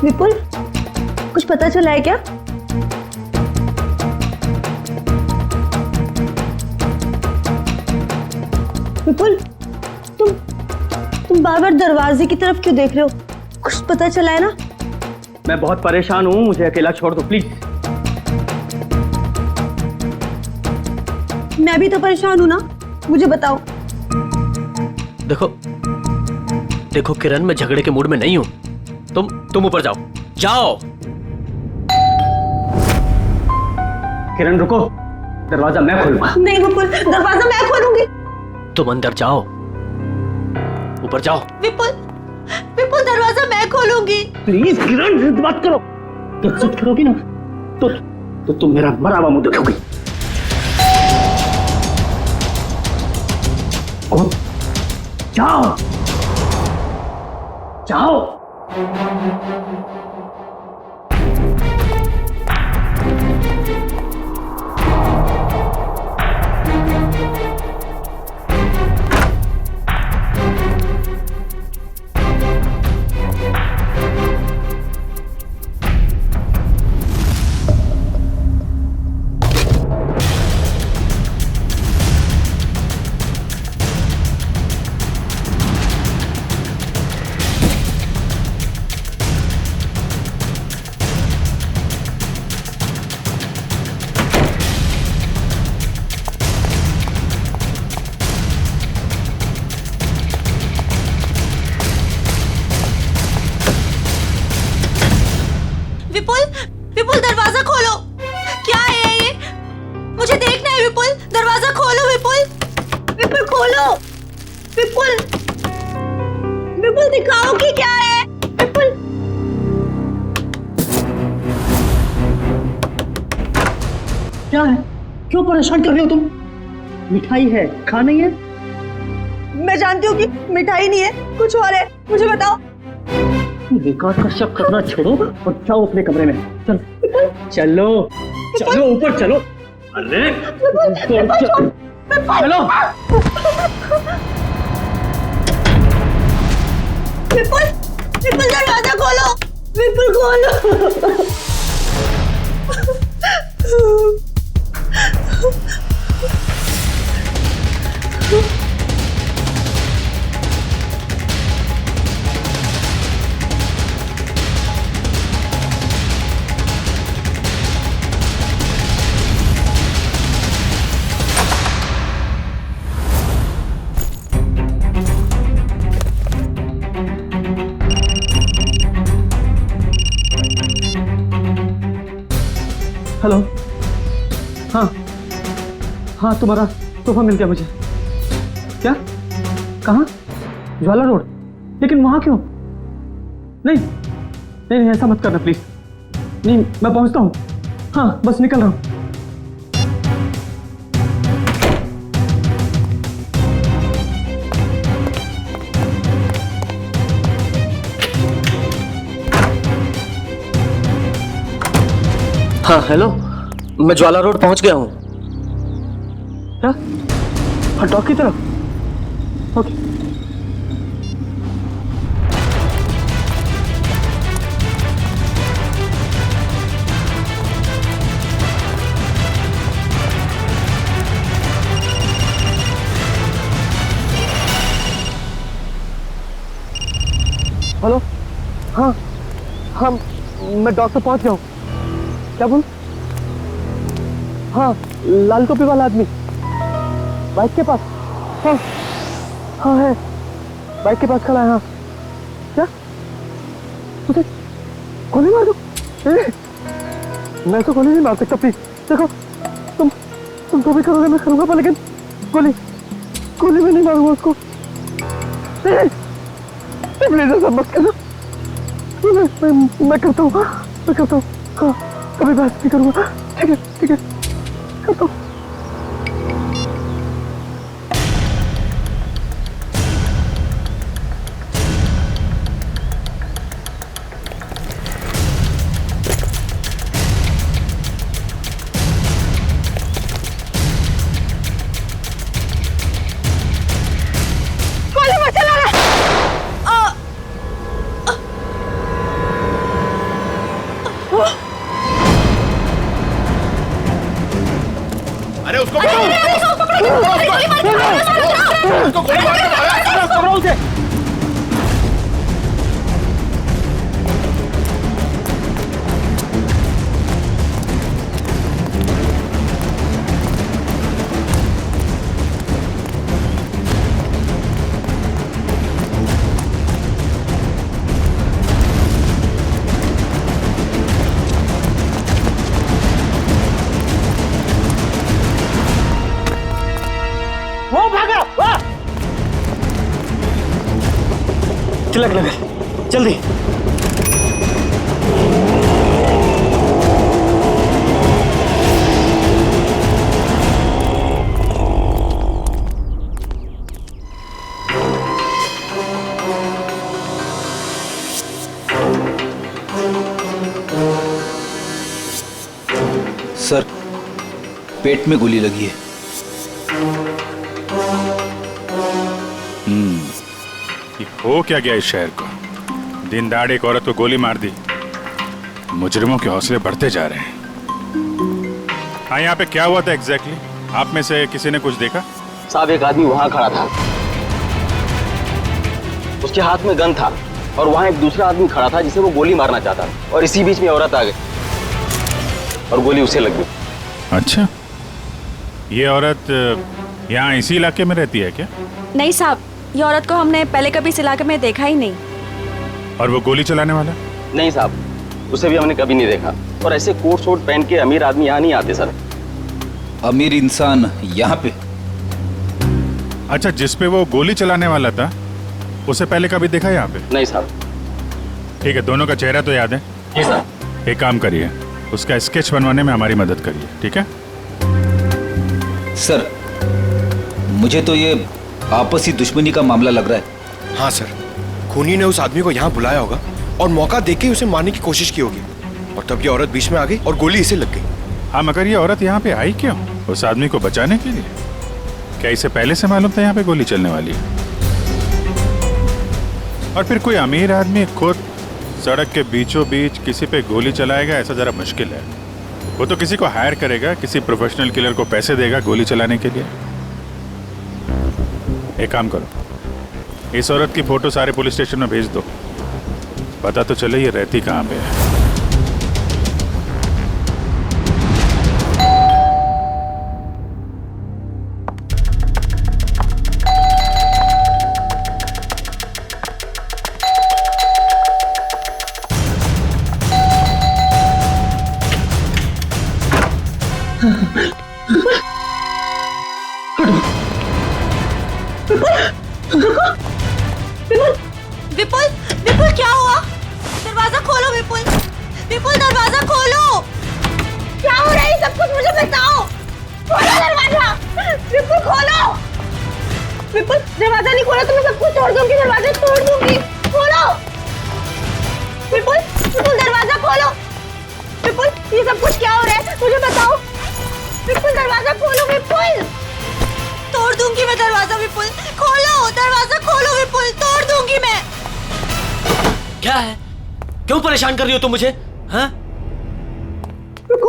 विपुल, कुछ पता चला है क्या? विपुल, तुम बार बार दरवाजे की तरफ क्यों देख रहे हो? कुछ पता चला है ना? मैं बहुत परेशान हूँ, मुझे अकेला छोड़ दो प्लीज। मैं भी तो परेशान हूँ ना, मुझे बताओ। देखो किरण, मैं झगड़े के मूड में नहीं हूँ। तुम ऊपर जाओ। किरण रुको, दरवाजा मैं खोलूंगा। नहीं विपुल, दरवाजा मैं खोलूंगी। तुम अंदर जाओ, ऊपर जाओ। विपुल, दरवाजा मैं खोलूंगी। प्लीज किरण, जिद बात करो। तो जिद करोगी ना तो तुम मेरा मरा हुआ मुंह देखोगी। जाओ जाओ। विपुल, दरवाजा खोलो। क्या है ये? मुझे देखना है। विपुल, दरवाजा खोलो। विपुल खोलो। विपुल दिखाओ कि क्या है। विपुल, क्या है? क्यों परेशान कर रहे हो तुम? मिठाई है, खा नहीं है? मैं जानती हूँ कि मिठाई नहीं है, कुछ और है। मुझे बताओ। बेकार का शक करना छोड़ो और जाओ अपने कमरे में। चलो ऊपर चलो। अरे चलो। विपुल, दरवाजा खोलो। विपुल खोलो। हेलो। हाँ तुम्हारा तोहफा मिल गया मुझे। क्या? कहाँ? ज्वाला रोड। लेकिन वहां क्यों? नहीं ऐसा मत करना प्लीज। नहीं, मैं पहुंचता हूँ। हाँ बस निकल रहा हूँ। हाँ हेलो, मैं ज्वाला रोड पहुंच गया हूँ। क्या? हाँ डॉक की तरफ। ओके। हेलो। हाँ मैं डॉक्टर पहुंच गया हूँ। क्या बोल? हाँ लाल टोपी वाला आदमी बाइक के पास। हाँ है, बाइक के पास खड़ा है। हाँ क्या? उसे गोली मार दो? मैं तो गोली नहीं मार सकता प्लीज। देखो तुम तो भी करोगे, मैं करूंगा पर लेकिन गोली में नहीं मारूंगा उसको। प्लीज ऐसा मत करना। मैं करता हूँ। हाँ कभी बहस नहीं करूंगा। ठीक है करता हूँ। अरे उसको गोली मार के मारा। वो भागा, वाह! तिलक नगर, जल्दी। सर, पेट में गोली लगी है। ये हो क्या गया इस शहर को? दिन दहाड़ एक औरत को गोली मार दी। मुजरिमों के हौसले बढ़ते जा रहे हैं। हाँ, यहाँ पे क्या हुआ था एग्जैक्टली? आप में से किसी ने कुछ देखा? साहब, एक आदमी वहां खड़ा था, उसके हाथ में गन था और वहां एक दूसरा आदमी खड़ा था जिसे वो गोली मारना चाहता था और इसी बीच में औरत आ गई और गोली उसे लग गई। अच्छा, ये औरत यहाँ इसी इलाके में रहती है क्या? नहीं साहब, ये औरत को हमने पहले कभी इस इलाके में देखा ही नहीं। और वो गोली चलाने वाला? नहीं साहब, उसे भी हमने कभी नहीं देखा। और ऐसे कोट शोट पहन के अमीर आदमी यहाँ नहीं आते सर। अमीर इंसान यहाँ पे? अच्छा, जिस पे वो गोली चलाने वाला था उसे पहले कभी देखा यहाँ पे? नहीं साहब। ठीक है, दोनों का चेहरा तो याद है? जी साहब। एक काम करिए, उसका स्केच बनवाने में हमारी मदद करिए, ठीक है? सर, मुझे तो ये आपसी दुश्मनी का मामला लग रहा है। हाँ सर, खूनी ने उस आदमी को यहाँ बुलाया होगा और मौका देके उसे मारने की कोशिश की होगी और तब ये औरत बीच में आ गई और गोली इसे लग गई। हाँ, मगर ये औरत यहाँ पे आई क्यों? उस आदमी को बचाने के लिए? क्या इसे पहले से मालूम था यहाँ पे गोली चलने वाली है? और फिर कोई अमीर आदमी खुद सड़क के बीचों बीच किसी पे गोली चलाएगा, ऐसा जरा मुश्किल है। वो तो किसी को हायर करेगा, किसी प्रोफेशनल किलर को पैसे देगा गोली चलाने के लिए। एक काम करो, इस औरत की फोटो सारे पुलिस स्टेशन में भेज दो, पता तो चले ये रहती कहाँ पे है। विपुल, विपुल क्या हुआ? दरवाजा खोलो विपुल, विपुल दरवाजा खोलो। क्या हो रहा है सब कुछ मुझे बताओ। खोलो दरवाजा, विपुल खोलो। विपुल, दरवाजा नहीं खोला तो मैं सब कुछ तोड़ दूंगी, दरवाजा तोड़ दूंगी। खोलो विपुल, विपुल दरवाजा खोलो। विपुल, ये सब कुछ क्या हो रहा है मुझे बताओ। विपुल दरवाजा खोलो, विपुल। तोड़ दूंगी मैं दरवाजा विपुल, खोलो दरवाजा खोलो विपुल, तोड़ दूंगी मैं। क्या है? क्यों परेशान कर रही हो तुम मुझे? हाँ? रुको,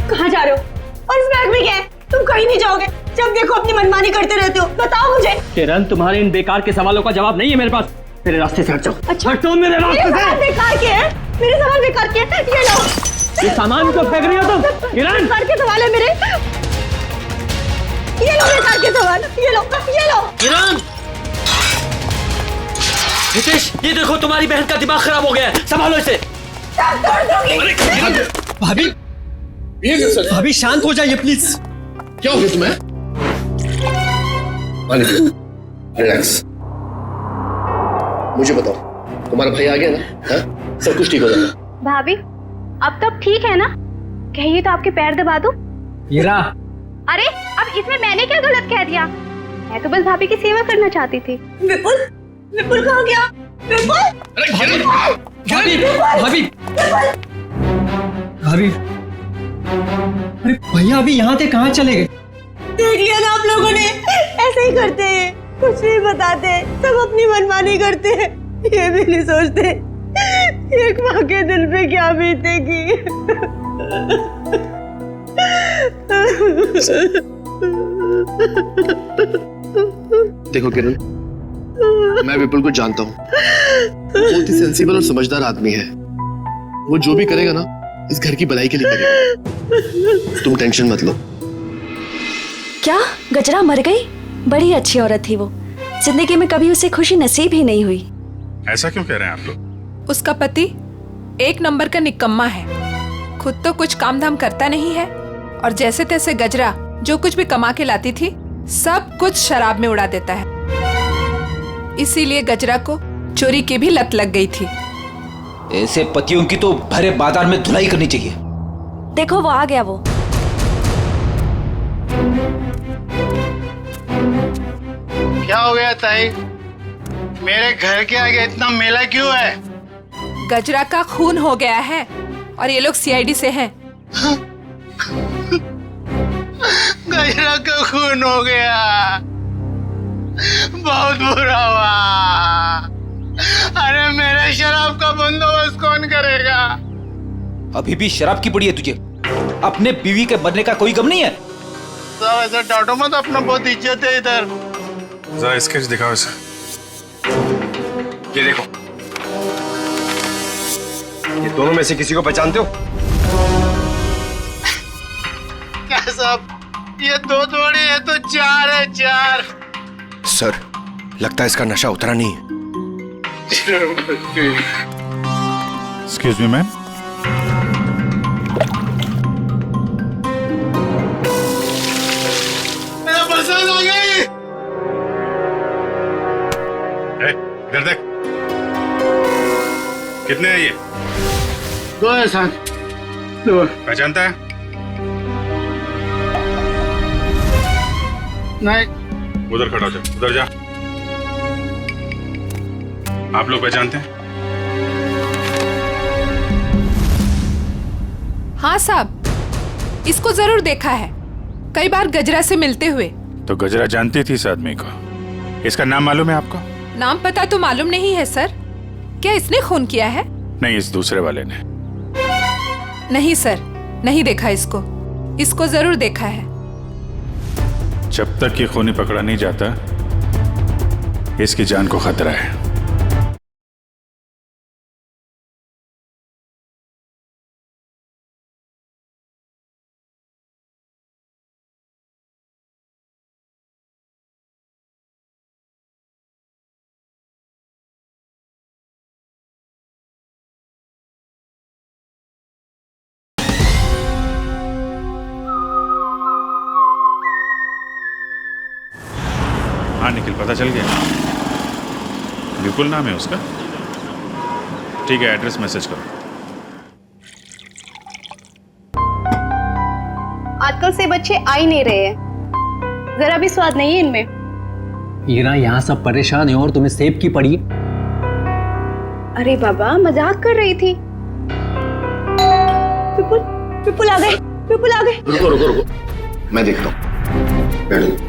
कहाँ जा रहे हो? और इस बैग में क्या है? तुम कहीं नहीं जाओगे, जब देखो अपनी मनमानी करते रहते हो। बताओ मुझे। किरण, तुम्हारे इन बेकार के सवालों का जवाब नहीं है मेरे पास। मेरे रास्ते से हट जाओ। अच्छा, हटो मेरे रास्ते से। सवाल बेकार के हैं, मेरे सवाल बेकार के हैं। ये लो, ये सामान को फेंक रही हो तुम? किरण, बेकार के सवाल है मेरे। ये लो बेकार के सवाल, ये लो, ये लो। किरण! हितेश, ये देखो तुम्हारी बहन का दिमाग खराब हो गया है, संभालो इसे। भाभी, भाभी शांत हो जाइए प्लीज। क्या हो गया तुम्हें? रिलैक्स। मुझे बताओ, तुम्हारा भाई आ गया ना? हाँ? सब कुछ ठीक हो जाएगा। भाभी, अब तब ठीक है ना? कहिए तो आपके पैर दबा दूं? हीरा, अरे अब इसमें मैंने क्या गलत कह दिया? मैं तो बस भाभी की सेवा करना चाहती थी। विपुल, विपुल कहाँ गया? विपुल! अरे भाभी, भाभी, भाभी, भाभी, अरे भैया अभी यहाँ से कहाँ चले गए? देख लिया ना आप लोगों ने, ऐसे ही करते हैं, कुछ नहीं बताते, सब अपनी मनमानी करते हैं, ये भी नहीं सोचते एक माँ के दिल पे क्या बीतेगी। देखो किरण, मैं विपुल को जानता हूँ, बहुत ही सेंसिबल और समझदार आदमी है। वो जो भी करेगा ना, इस घर की भलाई के लिए करेगा। तुम टेंशन मत लो। क्या गजरा मर गई? बड़ी अच्छी औरत थी वो, जिंदगी में कभी उसे खुशी नसीब ही नहीं हुई। ऐसा क्यों कह रहे हैं आप लोग? उसका पति एक नंबर का निकम्मा है, खुद तो कुछ काम धाम करता नहीं है, और जैसे तैसे गजरा जो कुछ भी कमा के लाती थी सब कुछ शराब में उड़ा देता है। इसीलिए गजरा को चोरी की भी लत लग गई थी। ऐसे पतियों की तो भरे बाजार में धुलाई करनी चाहिए। देखो वो आ गया। वो क्या हो गया ताई? मेरे घर के आगे इतना मेला क्यों है? गजरा का खून हो गया है और ये लोग सीआईडी से हैं। गजरा का खून हो गया, बहुत बुरा हुआ। अरे मेरे शराब का बंदोबस्त कौन करेगा? अभी भी शराब की पड़ी है तुझे? अपने बीवी के बनने का कोई गम नहीं है? सब ऐसा डांटो मत, अपना बहुत इज्जत है इधर। जरा स्केच दिखाओ इसे। ये देखो, ये दोनों में से किसी को पहचानते हो? क्या साहब, ये दो थोड़ी है तो चार है, चार। सर, लगता है इसका नशा उतरा नहीं है। एक्सक्यूज मी मैम, मेरा पसंद आ गई। इधर देख, कितने हैं ये? दो है सर, दो। पहचानता है? नहीं। उधर खड़ा हो जा, उधर जा। आप लोग पहचानते हैं? हाँ साहब, इसको जरूर देखा है, कई बार गजरा से मिलते हुए। तो गजरा जानती थी इस आदमी को? इसका नाम मालूम है आपको? नाम पता तो मालूम नहीं है सर। क्या इसने खून किया है? नहीं, इस दूसरे वाले ने। नहीं सर, नहीं देखा इसको। इसको जरूर देखा है। जब तक ये खूनी पकड़ा नहीं जाता, इसकी जान को खतरा है। हाँ निखिल, पता चल गया? विपुल नाम है उसका? ठीक है, एड्रेस मैसेज करो। आजकल से बच्चे आ ही नहीं रहे हैं, जरा भी स्वाद नहीं है इनमें। ईरा, यहाँ सब परेशान है और तुम्हें सेब की पड़ी। अरे बाबा, मजाक कर रही थी। विपुल, विपुल आ गए, विपुल आ गए। रुको रुको रुको, मैं देखता हूँ। बैठो।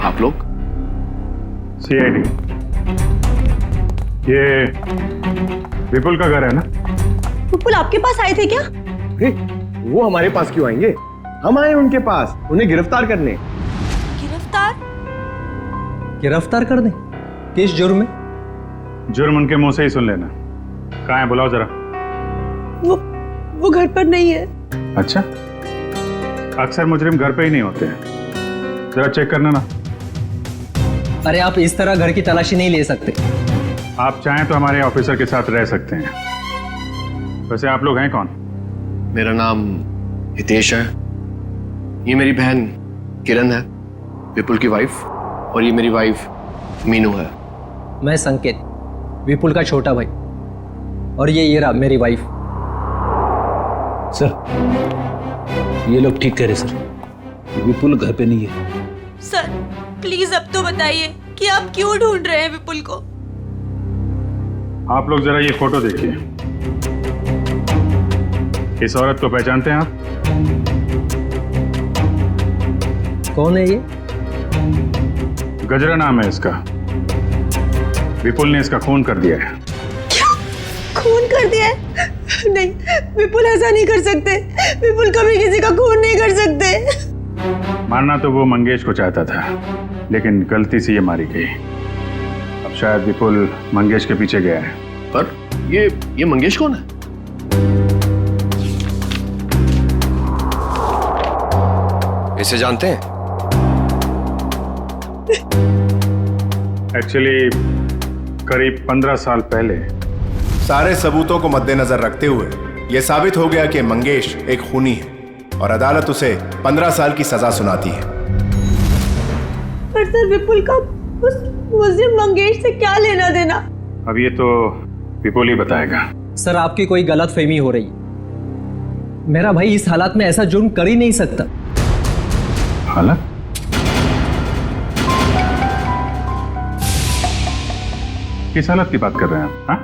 आप लोग? सीआईडी। ये विपुल का घर है ना? विपुल आपके पास आए थे क्या? वो हमारे पास क्यों आएंगे? हम आए उनके पास, उन्हें गिरफ्तार करने। गिरफ्तार? गिरफ्तार कर दे? किस जुर्म में? जुर्म उनके मुंह से ही सुन लेना। कहाँ है, बुलाओ जरा। वो घर पर नहीं है। अच्छा, अक्सर मुजरिम घर पे ही नहीं होते हैं, जरा चेक करना ना। अरे आप इस तरह घर की तलाशी नहीं ले सकते। आप चाहें तो हमारे ऑफिसर के साथ रह सकते हैं। वैसे आप लोग हैं कौन? मेरा नाम हितेश है, ये मेरी बहन किरण है, विपुल की वाइफ, और ये मेरी वाइफ मीनू है। मैं संकेत, विपुल का छोटा भाई, और ये ईरा मेरी वाइफ। सर, ये लोग ठीक कह रहे सर, विपुल घर पे नहीं है। सर प्लीज अब तो बताइए कि आप क्यों ढूंढ रहे हैं विपुल को? आप लोग जरा ये फोटो देखिए। इस औरत को पहचानते हैं आप? कौन है ये? गजरा नाम है इसका। विपुल ने इसका खून कर दिया है। खून कर दिया है? नहीं, विपुल ऐसा नहीं कर सकते। विपुल कभी किसी का खून नहीं कर सकते। मारना तो वो मंगेश को चाहता था, लेकिन गलती से ये मारी गई। अब शायद विपुल मंगेश के पीछे गया है। पर ये मंगेश कौन है? इसे जानते हैं? एक्चुअली करीब 15 साल पहले सारे सबूतों को मद्देनजर रखते हुए यह साबित हो गया कि मंगेश एक खूनी है और अदालत उसे 15 साल की सजा सुनाती है। पर सर, विपुल का उस मुस्लिम मंगेश से क्या लेना देना? अब ये तो विपुल ही बताएगा। सर, आपकी कोई गलतफहमी हो रही। मेरा भाई इस हालात में ऐसा जुर्म कर ही नहीं सकता। हालत? किस हालत की बात कर रहे हैं आप? हाँ?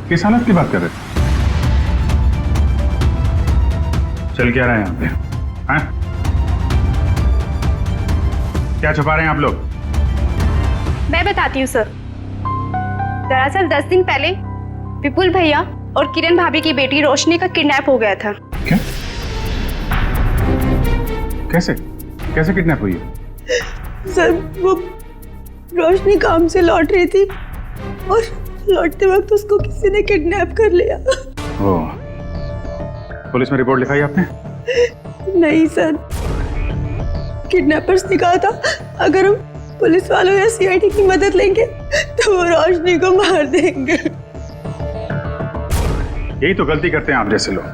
किस हालत की बात कर रहे हैं? चल क्या रहे हैं यहाँ पे? हाँ? क्या छुपा रहे हैं आप लोग? मैं बताती हूँ सर। दरअसल 10 दिन पहले विपुल भैया और किरण भाभी की बेटी रोशनी का किडनैप हो गया था। क्या? कैसे कैसे किडनैप हुई? सर, वो रोशनी काम से लौट रही थी और लौटते वक्त उसको किसी ने किडनैप कर लिया। ओह, पुलिस में रिपोर्ट लिखाई आपने? नहीं सर, किडनैपर्स ने कहा था अगर हम पुलिस वालों या सीआईडी की मदद लेंगे तो वो रोशनी को मार देंगे। यही तो गलती करते हैं आप जैसे लोग,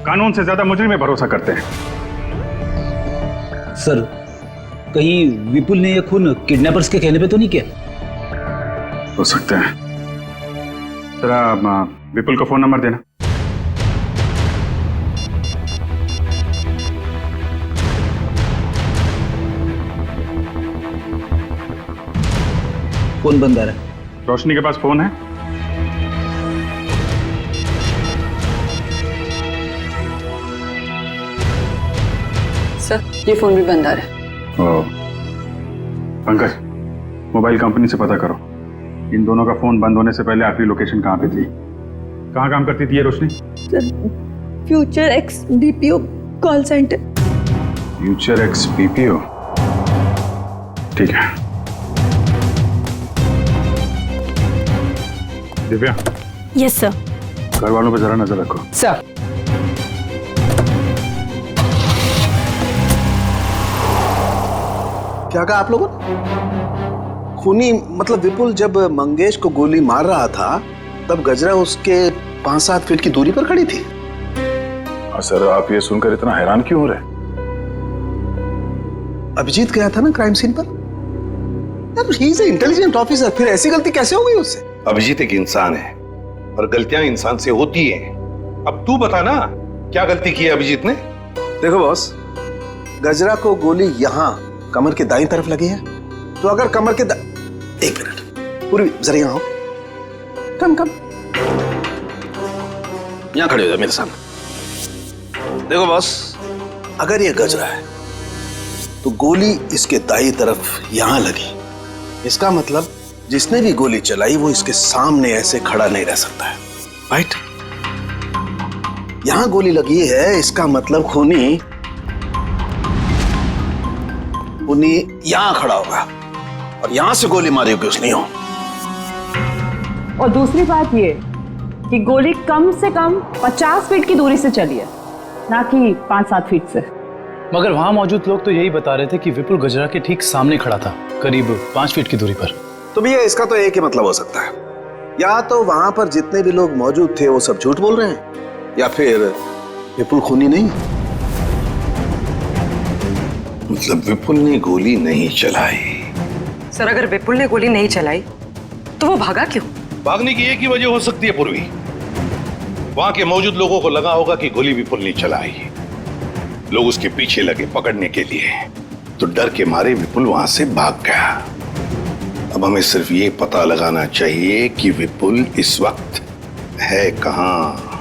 कानून से ज्यादा मुजरिम में भरोसा करते हैं। सर, कहीं विपुल ने यह खून किडनैपर्स के कहने पे तो नहीं किया? हो सकता है। जरा विपुल का फोन नंबर देना। फोन बंद आ रहा है। रोशनी के पास फोन है? सर, ये फोन भी बंद आ रहा है। पंकज, मोबाइल कंपनी से पता करो इन दोनों का फोन बंद होने से पहले आपकी लोकेशन कहाँ पे थी? कहाँ काम करती थी ये रोशनी? Sir, future X BPO call centre. Future X BPO, ठीक है। दिव्या। Yes sir. घर वालों पर जरा नजर रखो। सर। क्या कहा आप लोगों ने? खूनी मतलब विपुल जब मंगेश को गोली मार रहा था तब गजरा उसके 5-7 फीट की दूरी पर खड़ी थी। सर, आप ये सुनकर इतना हैरान क्यों हो रहे? अभिजीत गया था ना क्राइम सीन पर। ही इज इंटेलिजेंट ऑफिसर, फिर ऐसी गलती कैसे हो गई उससे? अभिजीत एक इंसान है और गलतियां इंसान से होती हैं। अब तू बता ना, क्या गलती की है अभिजीत ने? देखो बॉस, गजरा को गोली यहां कमर के दाईं तरफ लगी है, तो अगर कमर के एक मिनट, पूरी जरा यहां आओ। कम यहां खड़े हो जाओ मेरे सामने। देखो बॉस, अगर ये गजरा है तो गोली इसके दाईं तरफ यहां लगी, इसका मतलब जिसने भी गोली चलाई वो इसके सामने ऐसे खड़ा नहीं रह सकता है, राइट? यहां गोली लगी है, इसका मतलब खूनी यहां खड़ा होगा और यहां से गोली मारी होगी उसने। और दूसरी बात ये कि गोली कम से कम 50 फीट की दूरी से चली है, ना कि 5-7 फीट से। मगर वहां मौजूद लोग तो यही बता रहे थे कि विपुल गजरा के ठीक सामने खड़ा था, करीब 5 फीट की दूरी पर। तो भैया इसका तो एक ही मतलब हो सकता है, या तो वहां पर जितने भी लोग मौजूद थे वो सब झूठ बोल रहे हैं, या फिर विपुल खूनी नहीं। मतलब विपुल ने गोली नहीं चलाई? सर, अगर विपुल ने गोली नहीं चलाई तो वो भागा क्यों? भागने की एक ही वजह हो सकती है पूर्वी, वहां के मौजूद लोगों को लगा होगा कि गोली विपुल ने चलाई। लोग उसके पीछे लगे पकड़ने के लिए, तो डर के मारे विपुल वहां से भाग गया। अब हमें सिर्फ ये पता लगाना चाहिए कि विपुल इस वक्त है कहां।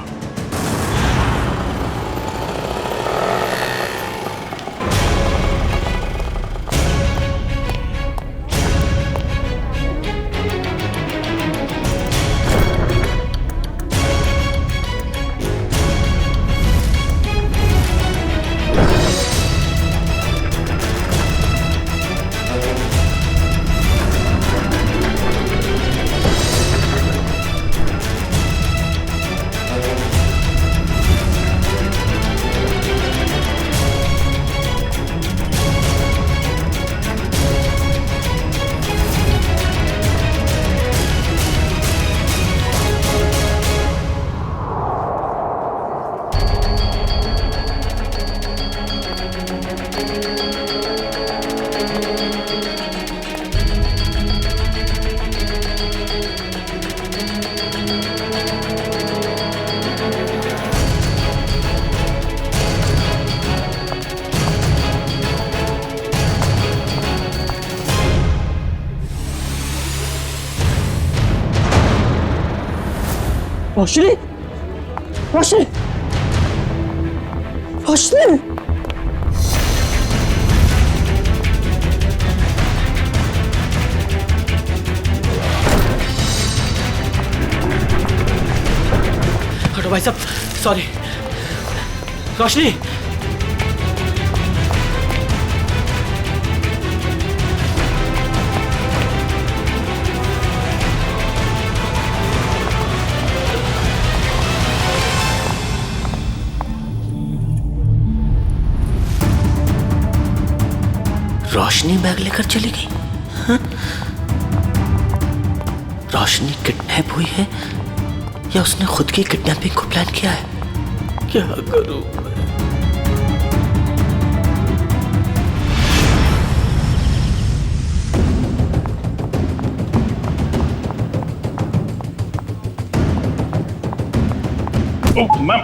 रोशनी, रोशनी, रोशनी। हटो भाई साहब, सॉरी। रोशनी, रोशनी बैग लेकर चली गई। हाँ? रोशनी किडनैप हुई है या उसने खुद की किडनैपिंग को प्लान किया है? क्या करूं मैं?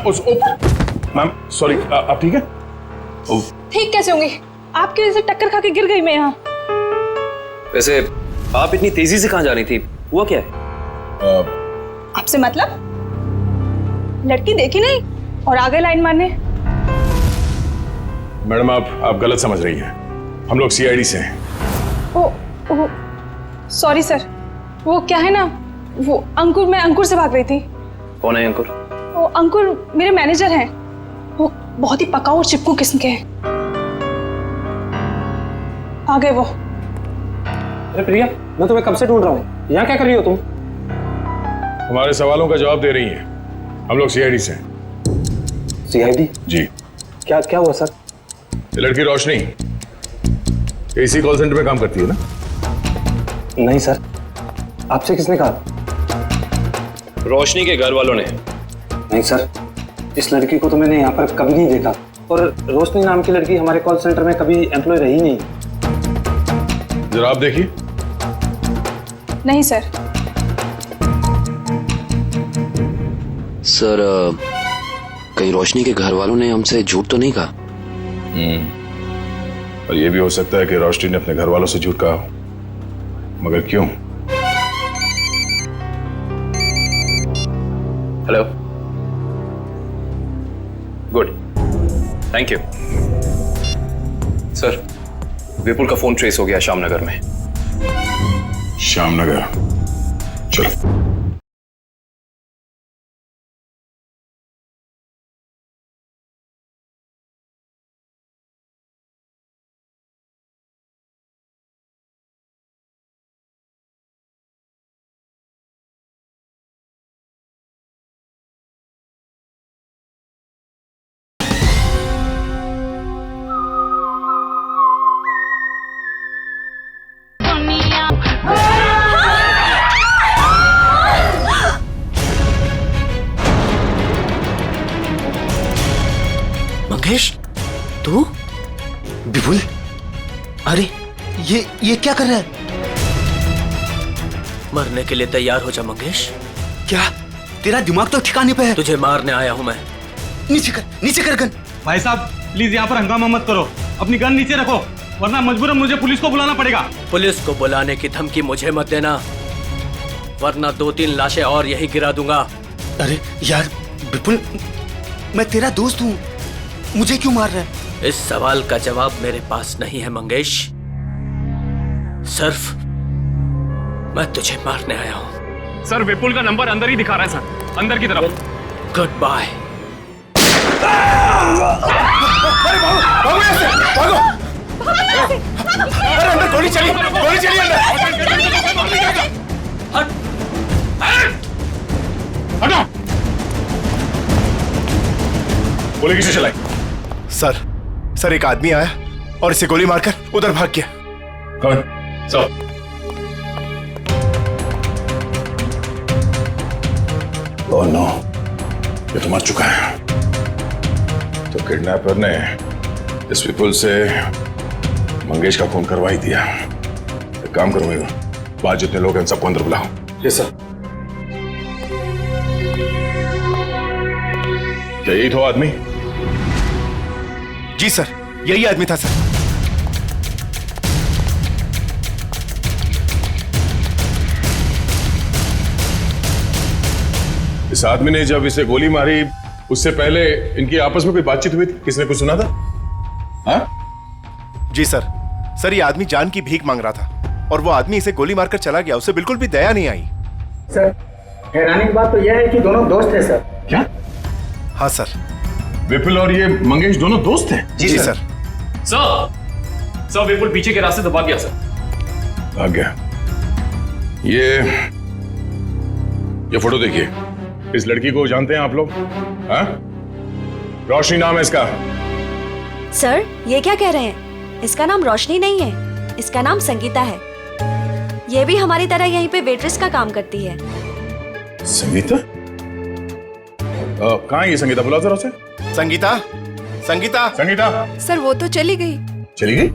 मैम सॉरी, आप ठीक है? ठीक कैसे होंगी? आपकी वजह से टक्कर खा के गिर गई मैं यहाँ। वैसे आप इतनी तेजी से कहाँ जा रही थी? हुआ क्या है? आपसे मतलब? लड़की देखी नहीं और आगे लाइन मारने। मैडम आप गलत समझ रही हैं। हम लोग सीआईडी से हैं। ओ सॉरी सर। वो क्या है ना, वो अंकुर, मैं अंकुर से भाग रही थी। कौन है अंकुर? वो अंकुर मेरे मैनेजर हैं। वो बहुत ही पकाऊ और चिपकू किस्म के हैं। आ गए वो। अरे प्रिया, मैं तुम्हें कब से ढूंढ रहा हूँ। यहाँ क्या कर रही हो तुम? हमारे सवालों का जवाब दे रही हैं। हम लोग सीआईडी से हैं। सीआईडी? जी। क्या हुआ सर? ये लड़की रोशनी इसी कॉल सेंटर में काम करती है ना? नहीं सर, आपसे किसने कहा? रोशनी के घर वालों ने। नहीं सर, इस लड़की को तो मैंने यहाँ पर कभी नहीं देखा और रोशनी नाम की लड़की हमारे कॉल सेंटर में कभी एम्प्लॉय रही नहीं। जरा आप देखिए। नहीं सर। सर, कहीं रोशनी के घर वालों ने हमसे झूठ तो नहीं कहा? और ये भी हो सकता है कि रोशनी ने अपने घर वालों से झूठ कहा हो, मगर क्यों? Hello, good, thank you. Sir, Vipul का फोन ट्रेस हो गया श्यामनगर में। श्यामनगर, चलो। मंगेश, तू? विपुल, अरे ये क्या कर रहा है? मरने के लिए तैयार हो जा मंगेश। क्या तेरा दिमाग तो ठिकाने पे है? तुझे मारने आया हूं मैं। नीचे कर गन। भाई साहब प्लीज यहाँ पर हंगामा मत करो, अपनी गन नीचे रखो, वरना मजबूरन मुझे पुलिस को बुलाना पड़ेगा। पुलिस को बुलाने की धमकी मुझे मत देना, वरना 2-3 लाशें और यही गिरा दूंगा। अरे यार विपुल, मैं तेरा दोस्त हूँ, मुझे क्यों मार रहा है? इस सवाल का जवाब मेरे पास नहीं है मंगेश। सिर्फ मैं तुझे मारने आया हूं। सर, विपुल का नंबर अंदर ही दिखा रहा है सर, अंदर की तरफ। Good bye. अरे अंदर गोली चली अंदर। हटो। गोली किसे चलाई? सर एक आदमी आया और इसे गोली मारकर उधर भाग गया। कौन? सर, ओह नो, ये तो मर चुका है। तो किडनैपर ने इस विपुल से मंगेश का खून करवा ही दिया। एक काम करो, बाहर जितने लोग हैं सबको अंदर बुलाओ। Yes sir. क्या यही तो आदमी? जी सर, यही आदमी था सर। इस आदमी ने जब इसे गोली मारी उससे पहले इनकी आपस में कोई बातचीत हुई थी? किसने कुछ सुना था? हाँ? जी सर। सर ये आदमी जान की भीख मांग रहा था और वो आदमी इसे गोली मारकर चला गया। उसे बिल्कुल भी दया नहीं आई। सर हैरानी की बात तो यह है कि दोनों दोस्त हैं सर। क्या? हाँ सर। विपुल और ये मंगेश दोनों दोस्त हैं? जी सर। सर विपुल पीछे के रास्ते से भाग गया सर। भाग गया? ये फोटो देखिए। इस लड़की को जानते हैं आप लोग? हाँ? रोशनी नाम है इसका। सर ये क्या कह रहे हैं? इसका नाम रोशनी नहीं है, इसका नाम संगीता है। ये भी हमारी तरह यहीं पे वेट्रेस का काम करती है। संगीता? कहाँ है ये संगीता? बुलाओ जरा उसे। संगीता, संगीता, संगीता। सर वो तो चली गई। चली गई?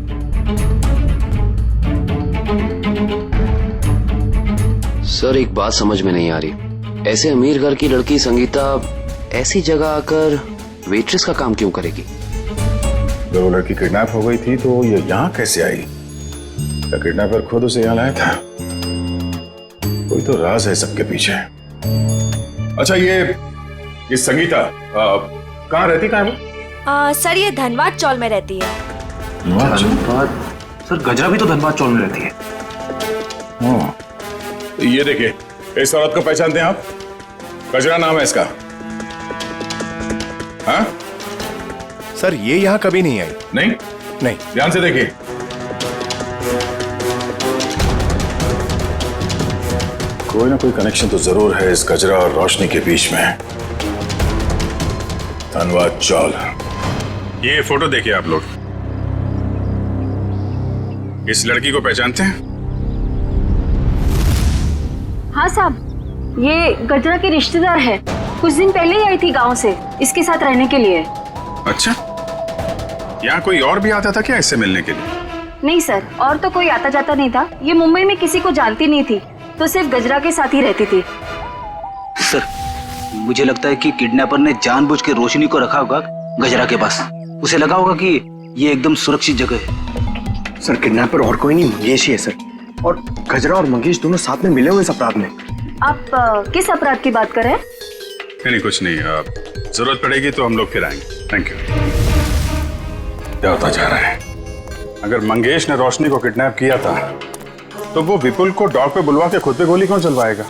सर एक बात समझ में नहीं आ रही, ऐसे अमीर घर की लड़की संगीता ऐसी जगह आकर वेट्रेस का काम क्यों करेगी? जब वो लड़की किडनैप हो गई थी तो ये यहाँ कैसे आई? क्या किडनैपर खुद उसे यहाँ लाया था? कोई तो राज है सबके पीछे। अच्छा ये संगीता कहाँ रहती? कहाँ है वो? सर ये धनबाद चौल में रहती है। धनबाद? सर गजरा भी तो धनबाद चौल में रहती है। ये देखिए, इस औरत को पहचानते हैं आप? गजरा नाम है इसका। हाँ? सर ये यहाँ कभी नहीं आई। नहीं? नहीं। ध्यान से देखिए। कोई ना कोई कनेक्शन तो जरूर है इस गजरा और रोशनी के बीच में। धनबाद चौल। ये फोटो देखिए आप लोग। इस लड़की को पहचानते हैं? हाँ साहब, ये गजरा की रिश्तेदार है। कुछ दिन पहले ही आई थी गांव से इसके साथ रहने के लिए। अच्छा, यहाँ कोई और भी आता था क्या इससे मिलने के लिए? नहीं सर, और तो कोई आता जाता नहीं था। ये मुंबई में किसी को जानती नहीं थी, तो सिर्फ गजरा के साथ ही रहती थी। सर मुझे लगता है कि किडनैपर ने जानबूझ के रोशनी को रखा होगा गजरा के पास। उसे लगा होगा कि ये एकदम सुरक्षित जगह है। सर किडनैपर और कोई नहीं, मंगेश ही है सर। और गजरा और मंगेश दोनों साथ में मिले हुए इस अपराध में। आप किस अपराध की बात कर रहे हैं? नहीं कुछ नहीं, जरूरत पड़ेगी तो हम लोग फिर आएंगे। Thank you. क्या होता जा रहा है? अगर मंगेश ने रोशनी को किडनैप किया था तो वो विपुल को डॉग पे बुलवा के खुद पे गोली कौन चलवाएगा?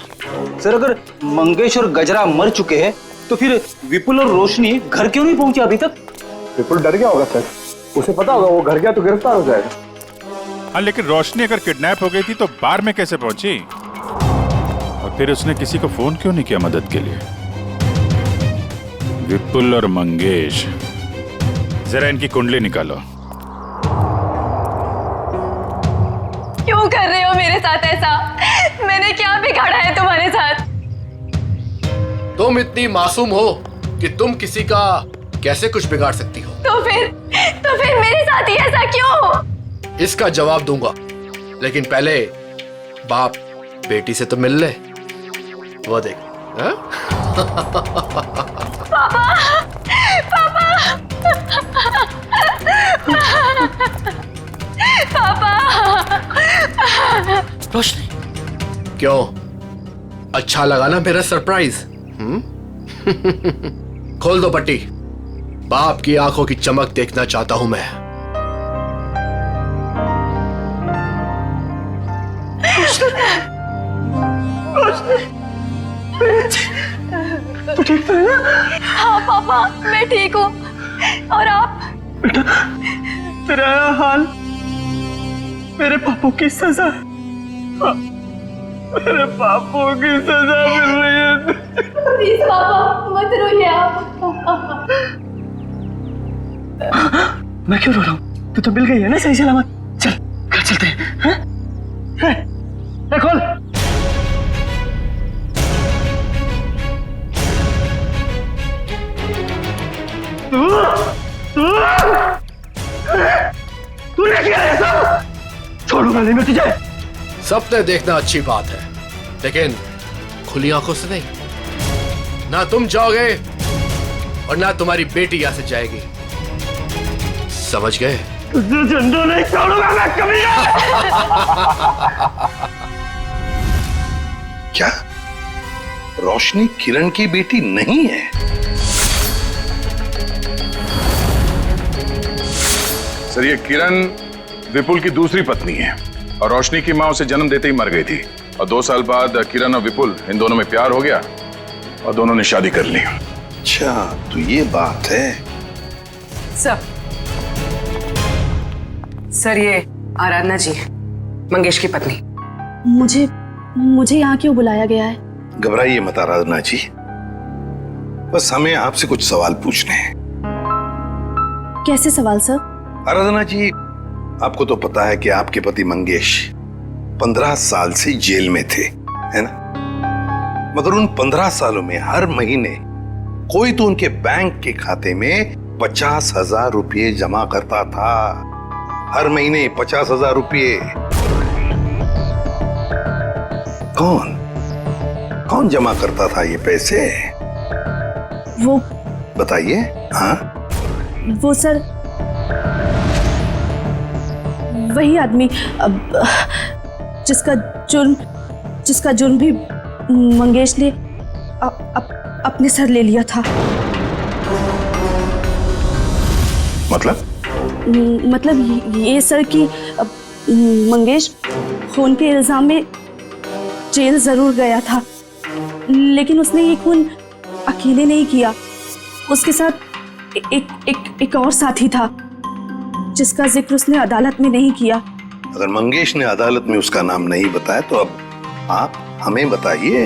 सर अगर मंगेश और गजरा मर चुके हैं तो फिर विपुल और रोशनी घर क्यों नहीं पहुंचे अभी तक? विपुल डर गया होगा सर। उसे पता होगा वो घर गया तो गिरफ्तार हो जाएगा। हाँ लेकिन रोशनी अगर किडनैप हो गई थी तो बार में कैसे पहुंची? और फिर उसने किसी को फोन क्यों नहीं किया मदद के लिए? विपुल और मंगेश, जरा इनकी कुंडली निकालो। क्यों कर रहे हो मेरे साथ ऐसा? मैंने क्या बिगाड़ा है तुम्हारे साथ? तुम इतनी मासूम हो कि तुम किसी का कैसे कुछ बिगाड़ सकती हो? तो फिर मेरे साथ ही ऐसा क्यों? इसका जवाब दूंगा, लेकिन पहले बाप बेटी से तो मिल ले। वो देख। हाँ? पापा, पापा, पापा। रोशनी, क्यों अच्छा लगा ना मेरा सरप्राइज? खोल दो पट्टी। बाप की आंखों की चमक देखना चाहता हूं मैं। तू ठीक है ना? हाँ पापा, मैं ठीक हूँ। और आप? बेटा, तेरा हाल मेरे पापों की सजा है। मेरे पापों की सजा मिल रही है। प्लीज पापा मत रोइए आप। मैं क्यों रो रहा हूँ? तू तो मिल गई है ना सही सलामत। चल घर चलते हैं। खोल। तूने किया है सब? छोड़ूंगा नहीं मैं तुझे। सपने देखना अच्छी बात है, लेकिन खुली आंखों से नहीं। ना तुम जाओगे और ना तुम्हारी बेटी यहां से जाएगी, समझ गए? तुझे जिंदा नहीं छोड़ूंगा मैं कभी। क्या रोशनी किरण की बेटी नहीं है। सर, ये किरण विपुल की दूसरी पत्नी है और रोशनी की मां उसे जन्म देते ही मर गई थी और 2 साल बाद किरण और विपुल इन दोनों में प्यार हो गया और दोनों ने शादी कर ली। अच्छा, तो ये बात है। सर ये आराधना जी, मंगेश की पत्नी। मुझे यहाँ क्यों बुलाया गया है? घबराइए मत आराधना जी, बस हमें आपसे कुछ सवाल पूछने हैं। कैसे सवाल सर? आराधना जी, आपको तो पता है कि आपके पति मंगेश 15 साल से जेल में थे, है ना? मगर उन 15 सालों में हर महीने कोई तो उनके बैंक के खाते में 50,000 रुपये जमा करता था। हर महीने 50,000 रुपये। कौन जमा करता था ये पैसे? वो बताइए। हाँ, वो सर वही आदमी जिसका जुर्म भी मंगेश ने अपने सर ले लिया था। मतलब ये सर कि मंगेश खून के इल्जाम में जेल जरूर गया था, लेकिन उसने ये खून अकेले नहीं किया। उसके साथ एक और साथी था जिसका जिक्र उसने अदालत में नहीं किया। अगर मंगेश ने अदालत में उसका नाम नहीं बताया तो अब आप हमें बताइए,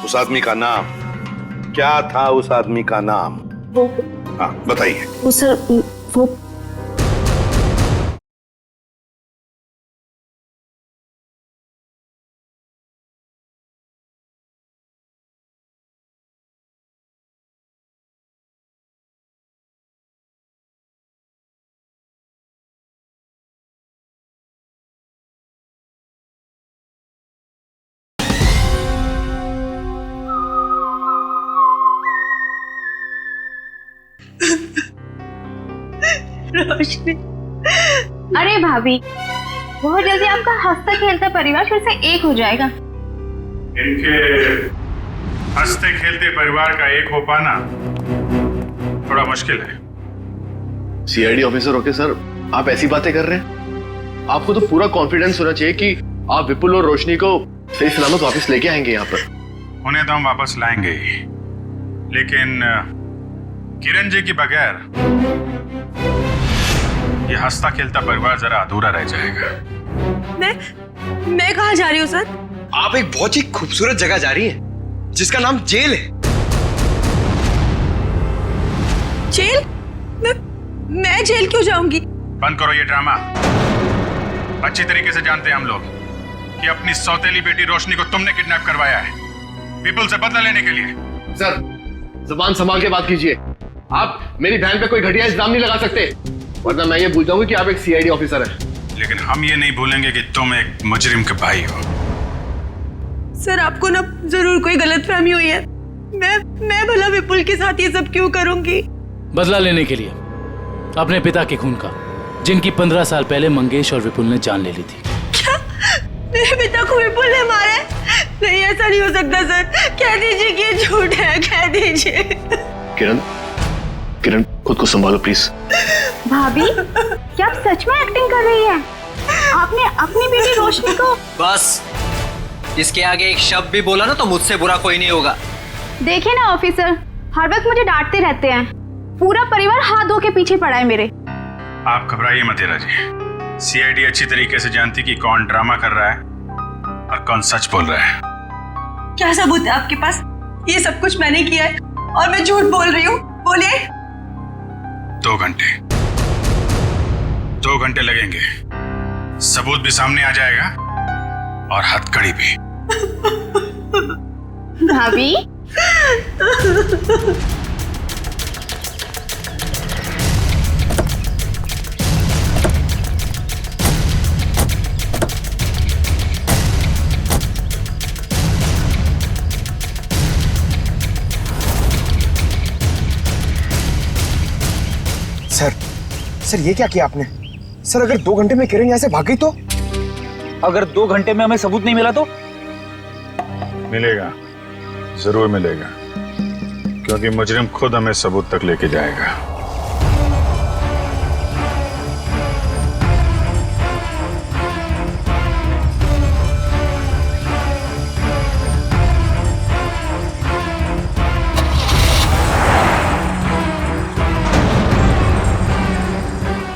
उस आदमी का नाम क्या था? उस आदमी का नाम हाँ बताइए। वो सर वो रोशनी। अरे भाभी, बहुत जल्दी आपका हंसता खेलता परिवार फिर से एक हो जाएगा। इनके हंसते खेलते परिवार का एक हो पाना थोड़ा मुश्किल है। सीआईडी ऑफिसर होके सर आप ऐसी बातें कर रहे हैं? आपको तो पूरा कॉन्फिडेंस होना चाहिए कि आप विपुल और रोशनी को सही सलामत वापस लेके आएंगे यहाँ पर। उन्हें तो हम वापस लाएंगे ही, लेकिन किरण जी के बगैर ये हंसता खेलता परिवार जरा अधूरा रह जाएगा। मैं कहाँ जा रही हूँ सर? आप एक बहुत ही खूबसूरत जगह जा रही हैं, जिसका नाम जेल है। जेल? मैं जेल क्यों जाऊंगी? बंद करो ये ड्रामा। अच्छी तरीके से जानते हैं हम लोग कि अपनी सौतेली बेटी रोशनी को तुमने किडनैप करवाया है विपुल से बदला लेने के लिए। सर जुबान संभाल के बात कीजिए। आप मेरी बहन पे कोई घटिया इल्जाम नहीं लगा सकते, वरना मैं ये भूल जाऊंगी कि आप एक सीआईडी ऑफिसर हैं। लेकिन हम ये नहीं भूलेंगे कि तुम एक मुजरिम के भाई हो। सर आपको ना जरूर कोई गलतफहमी हुई है। मैं भला विपुल के साथ ये सब क्यों करूंगी? बदला लेने के लिए अपने पिता के खून का, जिनकी 15 साल पहले मंगेश और विपुल ने जान ले ली थी। क्या मेरे पिता को विपुल ने मारा है? नहीं, ऐसा नहीं हो सकता सर। कह दीजिए कि ये झूठ है, कह दीजिए। किरण खुद को संभालो प्लीज। भाभी, क्या आप सच में एक्टिंग कर रही हैं? आपने अपनी बेटी रोशनी को। बस, इसके आगे एक शब्द भी बोला ना तो मुझसे बुरा कोई नहीं होगा। देखिए ना ऑफिसर, हर वक्त मुझे डांटते रहते हैं। पूरा परिवार हाथ धो के पीछे पड़ा है मेरे। आप घबराइए मत हीरा जी। सीआईडी अच्छी तरीके से जानती कि कौन ड्रामा कर रहा है और कौन सच बोल रहा है। क्या सबूत है आपके पास? ये सब कुछ मैंने किया है और मैं झूठ बोल रही हूँ? बोलिए। 2 घंटे 2 घंटे लगेंगे, सबूत भी सामने आ जाएगा और हथकड़ी भी। भाभी सर ये क्या किया आपने? सर अगर 2 घंटे में किरण यहाँ से भाग गई तो? अगर 2 घंटे में हमें सबूत नहीं मिला तो? मिलेगा, जरूर मिलेगा, क्योंकि मुजरिम खुद हमें सबूत तक लेके जाएगा।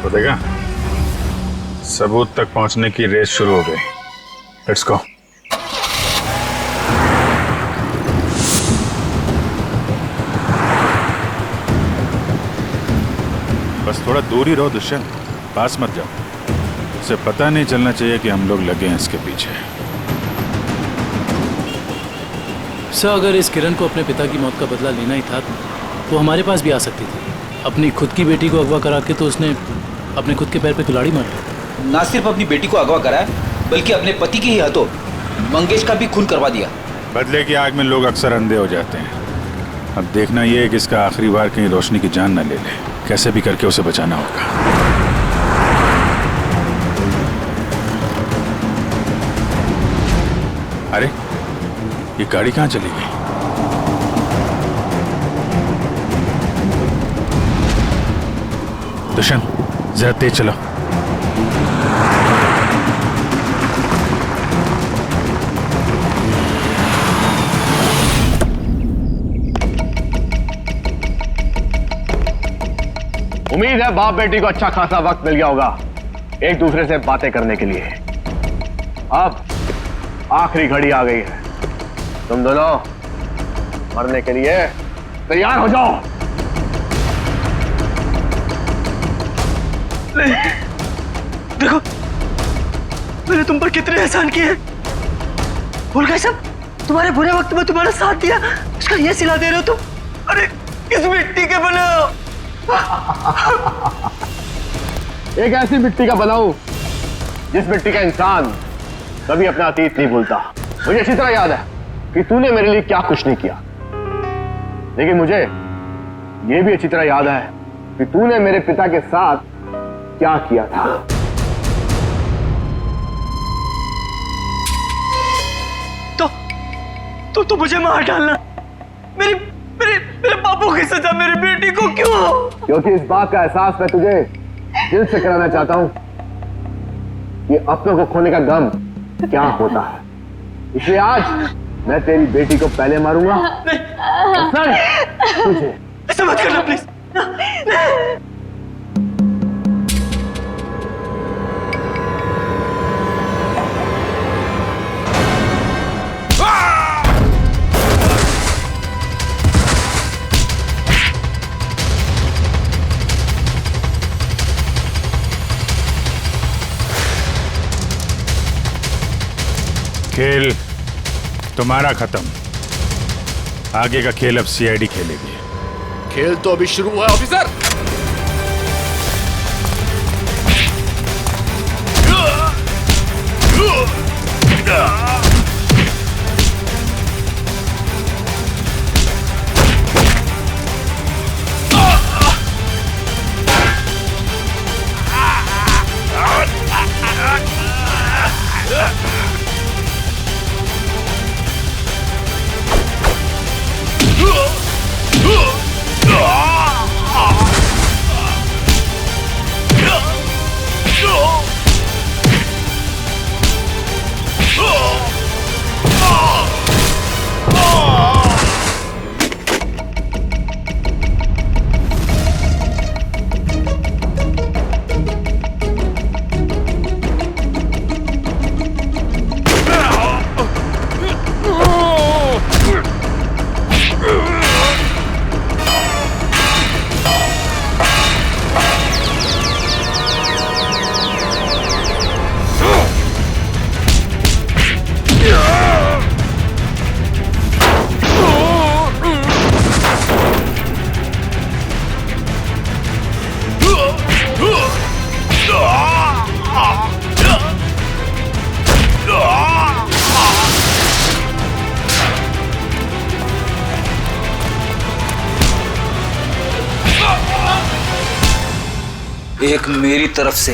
तो देखा, सबूत तक पहुंचने की रेस शुरू हो गई। Let's go. बस थोड़ा दूर ही रहो दुष्यंत, पास मत जाओ। उसे पता नहीं चलना चाहिए कि हम लोग लगे हैं इसके पीछे। सर, अगर इस किरण को अपने पिता की मौत का बदला लेना ही था तो हमारे पास भी आ सकती थी। अपनी खुद की बेटी को अगवा करा के तो उसने अपने खुद के पैर पे कुल्हाड़ी मार दी। ना सिर्फ अपनी बेटी को अगवा कराया, बल्कि अपने पति के ही हाथों मंगेश का भी खून करवा दिया। बदले की आग में लोग अक्सर अंधे हो जाते हैं। अब देखना यह है कि इसका आखिरी बार कहीं रोशनी की जान न ले ले। कैसे भी करके उसे बचाना होगा। अरे ये गाड़ी कहाँ चली गई? दुष्यंत, जरा तेज चलो। उम्मीद है बाप बेटी को अच्छा खासा वक्त मिल गया होगा एक दूसरे से बातें करने के लिए। अब आखिरी घड़ी आ गई है, तुम दोनों मरने के लिए तैयार हो जाओ। देखो, मैंने तुम पर कितने एहसान किए। भूल गए सब? तुम्हारे बुरे वक्त में तुम्हारा साथ दिया, उसका ये सिला दे रहे हो तुम। अरे किस मिट्टी के बने हो? एक ऐसी मिट्टी का बनाऊं जिस मिट्टी का इंसान कभी अपना अतीत नहीं भूलता। मुझे अच्छी तरह याद है कि तूने मेरे लिए क्या कुछ नहीं किया, लेकिन मुझे यह भी अच्छी तरह याद है कि तूने मेरे पिता के साथ क्या किया था। तो मुझे मार डालना, मेरे मेरे मेरे बापू की सजा मेरी बेटी को क्यों? क्योंकि इस बात का एहसास मैं तुझे दिल से कराना चाहता हूं कि अपनों को खोने का गम क्या होता है। इसलिए आज मैं तेरी बेटी को पहले मारूंगा, तुझे। ऐसा मत करना प्लीज। खेल तुम्हारा खत्म। आगे का खेल अब सीआईडी खेलेगी। खेल तो अभी शुरू हुआ है ऑफिसर। एक मेरी तरफ से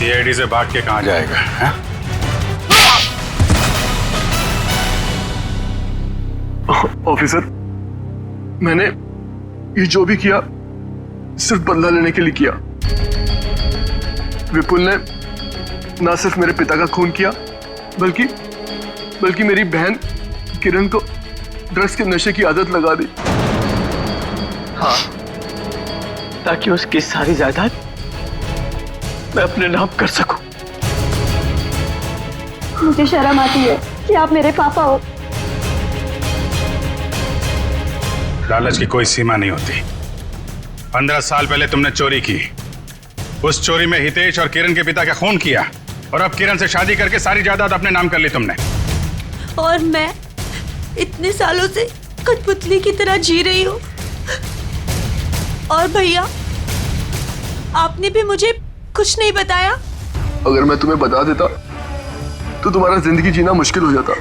सीआईडी से भाग के कहाँ जाएगा है? ऑफिसर, मैंने ये जो भी किया सिर्फ बदला लेने के लिए किया। विपुल ने ना सिर्फ मेरे पिता का खून किया बल्कि मेरी बहन किरण को ड्रग्स के नशे की आदत लगा दी। हाँ, ताकि उसकी सारी जायदाद मैं अपने नाम कर सकूं। मुझे शर्म आती है कि आप मेरे पापा हो। लालच की कोई सीमा नहीं होती। 15 साल पहले तुमने चोरी की, उस चोरी में हितेश और किरण के पिता का खून किया, और अब किरण से शादी करके सारी जायदाद अपने नाम कर ली तुमने। और मैं इतने सालों से कठपुतली की तरह जी रही हूँ। और भैया, आपने भी मुझे कुछ नहीं बताया। अगर मैं तुम्हें बता देता तो तुम्हारा जिंदगी जीना मुश्किल हो जाता।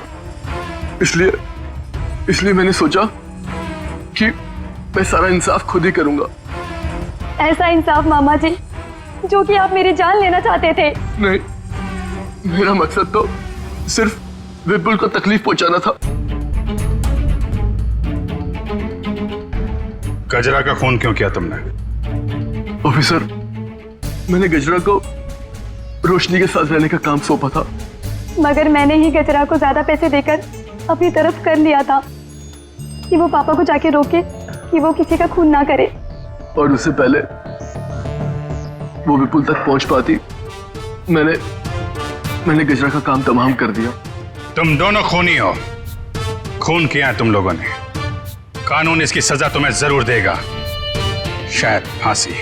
इसलिए मैंने सोचा कि मैं सारा इंसाफ खुद ही करूंगा। ऐसा इंसाफ मामा जी जो कि आप मेरी जान लेना चाहते थे। नहीं, मेरा मकसद तो सिर्फ विपुल को तकलीफ पहुंचाना था। गजरा का खून क्यों किया तुमने? ऑफिसर, मैंने गजरा को रोशनी के साथ रहने का काम सौंपा था, मगर मैंने ही गजरा को ज्यादा पैसे देकर अपनी तरफ कर लिया था कि वो पापा को जाके रोके कि वो किसी का खून ना करे। और उससे पहले वो विपुल तक पहुंच पाती, मैंने गजरा का काम तमाम कर दिया। तुम दोनों खूनी हो, खून किया है तुम लोगों ने। कानून इसकी सजा तुम्हें जरूर देगा, शायद फांसी।